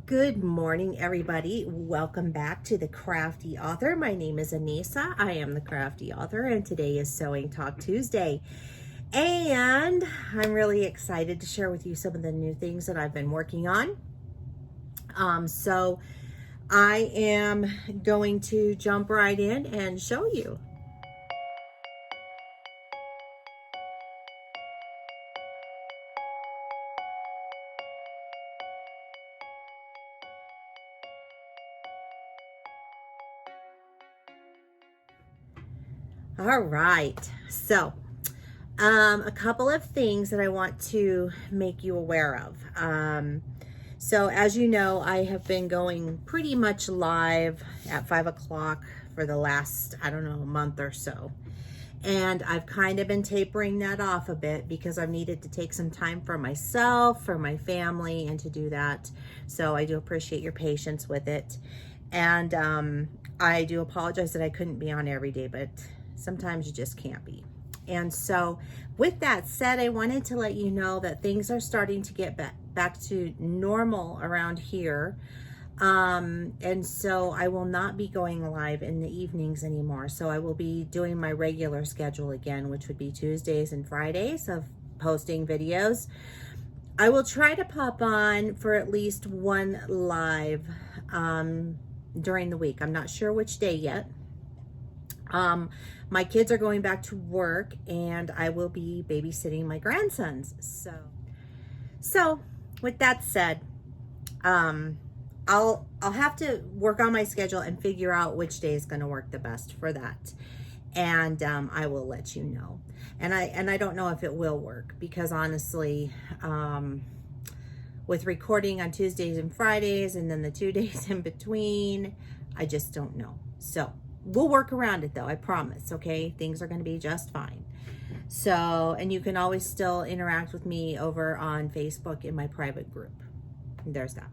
Good morning, everybody. Welcome back to the Crafty Author. My name is Anissa. I am the Crafty Author, and today is Sewing Talk Tuesday. And I'm really excited to share with you some of the new things that I've been working on. So I am going to jump right in and show you. All right, so a couple of things that I want to make you aware of. So as you know, I have been going pretty much live at 5 o'clock for the last, I don't know, month or so. And I've kind of been tapering that off a bit because I've needed to take some time for myself, for my family, and to do that. So I do appreciate your patience with it. And I do apologize that I couldn't be on every day, but sometimes you just can't be. And so with that said, I wanted to let you know that things are starting to get back to normal around here. And so I will not be going live in the evenings anymore. So I will be doing my regular schedule again, which would be Tuesdays and Fridays of posting videos. I will try to pop on for at least one live during the week. I'm not sure which day yet. My kids are going back to work and I will be babysitting my grandsons. So with that said, I'll have to work on my schedule and figure out which day is going to work the best for that. And I will let you know. And I don't know if it will work because honestly, with recording on Tuesdays and Fridays and then the 2 days in between, I just don't know. So we'll work around it though, I promise, okay? Things are going to be just fine. So, and you can always still interact with me over on Facebook in my private group. There's that.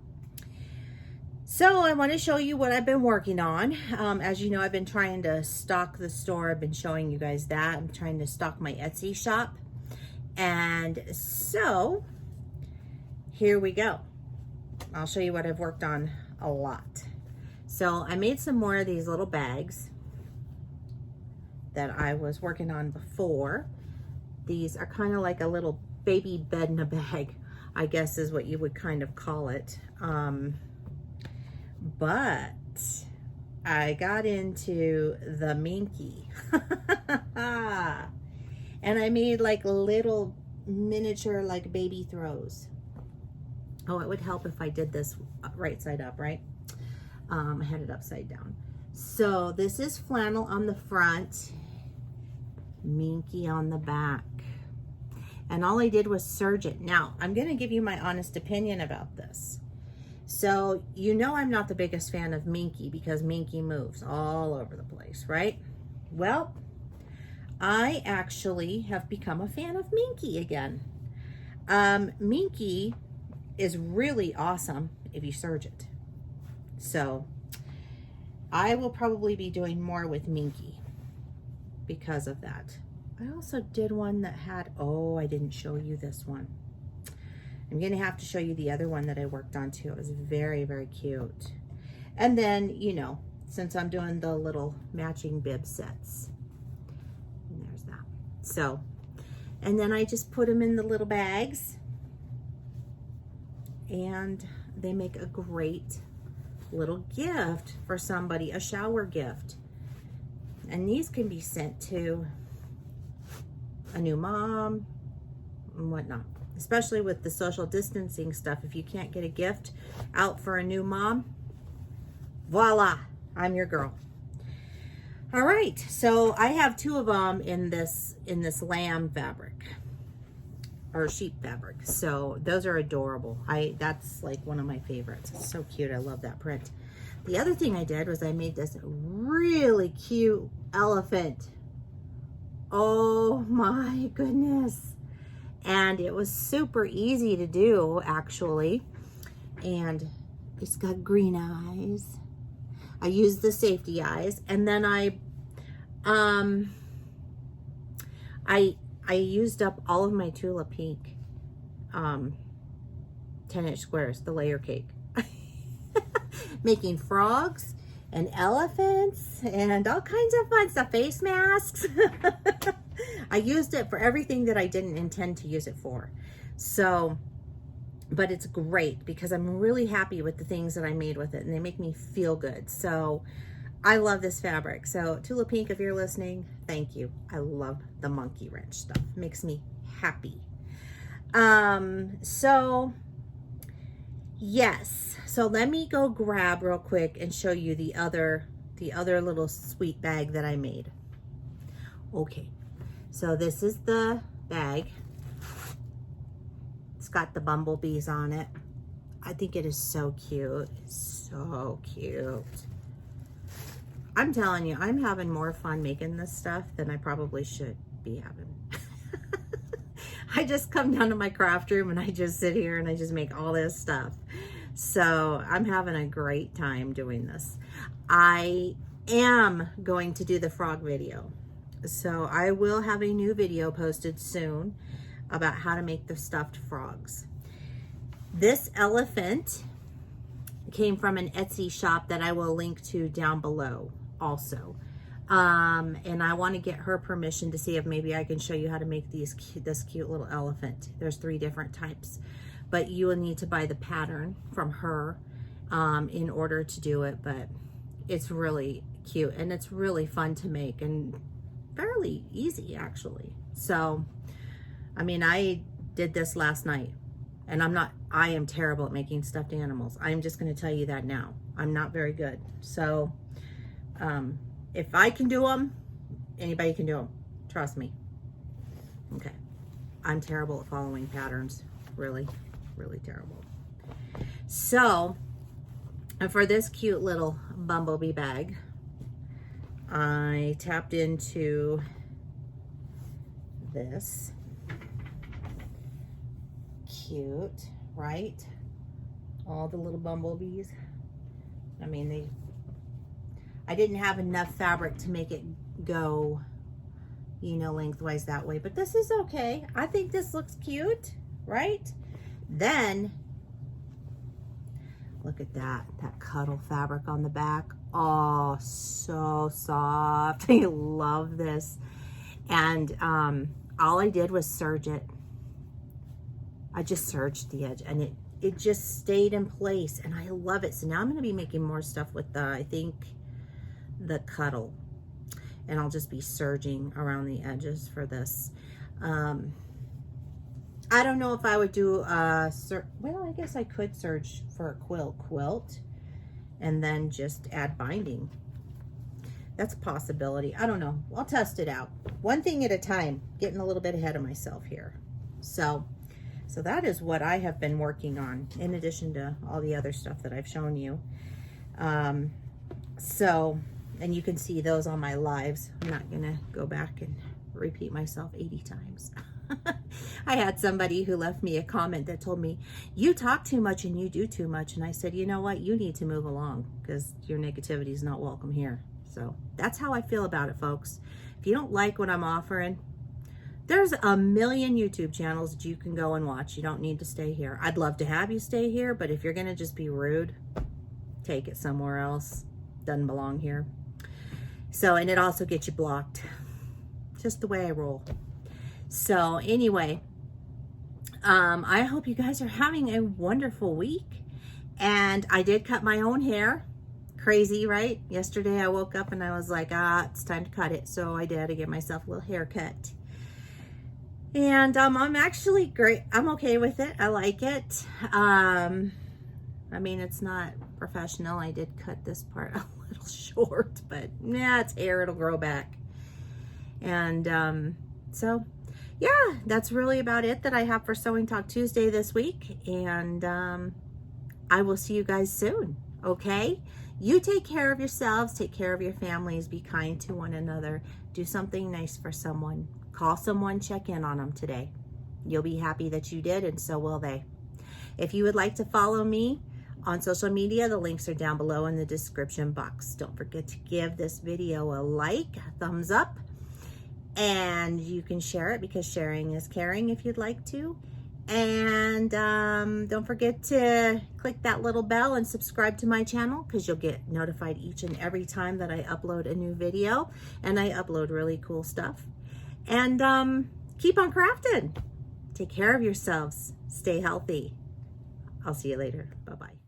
So I want to show you what I've been working on. As you know, I've been trying to stock the store. I've been showing you guys that. I'm trying to stock my Etsy shop. And so here we go. I'll show you what I've worked on a lot. So I made some more of these little bags that I was working on before. These are kind of like a little baby bed in a bag, I guess is what you would kind of call it. But I got into the Minky. And I made like little miniature like baby throws. Oh, it would help if I did this right side up, right? I had it upside down. So this is flannel on the front, Minky on the back. And all I did was serge it. Now, I'm going to give you my honest opinion about this. So, you know I'm not the biggest fan of Minky because Minky moves all over the place, right? Well, I actually have become a fan of Minky again. Minky is really awesome if you serge it. So I will probably be doing more with Minky because of that. I also did one that had, oh, I didn't show you this one. I'm going to have to show you the other one that I worked on too. It was very, very cute. And then, you know, since I'm doing the little matching bib sets, and there's that. So, and then I just put them in the little bags and they make a great little gift for somebody, a shower gift. And these can be sent to a new mom and whatnot, especially with the social distancing stuff. If you can't get a gift out for a new mom, voila, I'm your girl. All right, so I have two of them in this lamb fabric or sheep fabric. So those are adorable. That's like one of my favorites. It's so cute. I love that print. The other thing I did was I made this really cute elephant. Oh my goodness. And it was super easy to do actually. And it's got green eyes. I used the safety eyes, and then I used up all of my Tula Pink 10-inch squares, the layer cake. making frogs and elephants and all kinds of fun stuff, face masks. I used it for everything that I didn't intend to use it for. So, but it's great because I'm really happy with the things that I made with it, and they make me feel good. So I love this fabric. So Tula Pink, if you're listening, thank you. I love the monkey wrench stuff. It makes me happy. So yes, so let me go grab real quick and show you the other little sweet bag that I made. Okay, so this is the bag. It's got the bumblebees on it. I think it is so cute. So cute. I'm telling you, I'm having more fun making this stuff than I probably should be having. I just come down to my craft room and I just sit here and I just make all this stuff. So I'm having a great time doing this. I am going to do the frog video. So I will have a new video posted soon about how to make the stuffed frogs. This elephant came from an Etsy shop that I will link to down below also. And I want to get her permission to see if maybe I can show you how to make this cute little elephant. There's 3 different types, but you will need to buy the pattern from her in order to do it. But it's really cute and it's really fun to make and fairly easy actually. So, I mean, I did this last night, and I am terrible at making stuffed animals. I'm just going to tell you that now. I'm not very good. So, if I can do them, anybody can do them. Trust me. Okay. I'm terrible at following patterns. Really, really terrible. So, and for this cute little bumblebee bag, I tapped into this. Cute, right? All the little bumblebees. I mean, I didn't have enough fabric to make it go, you know, lengthwise that way, but this is okay. I think this looks cute, right? Then, look at that cuddle fabric on the back. Oh, so soft. I love this. And all I did was serge it. I just serged the edge and it just stayed in place and I love it. So now I'm going to be making more stuff with I think the cuddle, and I'll just be serging around the edges for this. I don't know if I would do well, I guess I could serge for a quilt and then just add binding. That's a possibility. I don't know. I'll test it out. One thing at a time, getting a little bit ahead of myself here. So that is what I have been working on in addition to all the other stuff that I've shown you. And you can see those on my lives. I'm not gonna go back and repeat myself 80 times. I had somebody who left me a comment that told me, you talk too much and you do too much. And I said, you know what? You need to move along because your negativity is not welcome here. So that's how I feel about it, folks. If you don't like what I'm offering, there's a million YouTube channels that you can go and watch. You don't need to stay here. I'd love to have you stay here, but if you're going to just be rude, take it somewhere else. Doesn't belong here. So, and it also gets you blocked. Just the way I roll. So anyway, I hope you guys are having a wonderful week. And I did cut my own hair. Crazy, right? Yesterday I woke up and I was like, it's time to cut it. So I did. I gave myself a little haircut. And I'm actually great. I'm okay with it. I like it. I mean, it's not professional. I did cut this part a little short, but yeah, it's hair. It'll grow back. And so, yeah, that's really about it that I have for Sewing Talk Tuesday this week. And I will see you guys soon, okay? You take care of yourselves, take care of your families, be kind to one another, do something nice for someone. Call someone, check in on them today. You'll be happy that you did, and so will they. If you would like to follow me on social media, the links are down below in the description box. Don't forget to give this video a like, a thumbs up, and you can share it because sharing is caring if you'd like to. And don't forget to click that little bell and subscribe to my channel, because you'll get notified each and every time that I upload a new video. And I upload really cool stuff. And keep on crafting. Take care of yourselves. Stay healthy. I'll see you later. Bye-bye.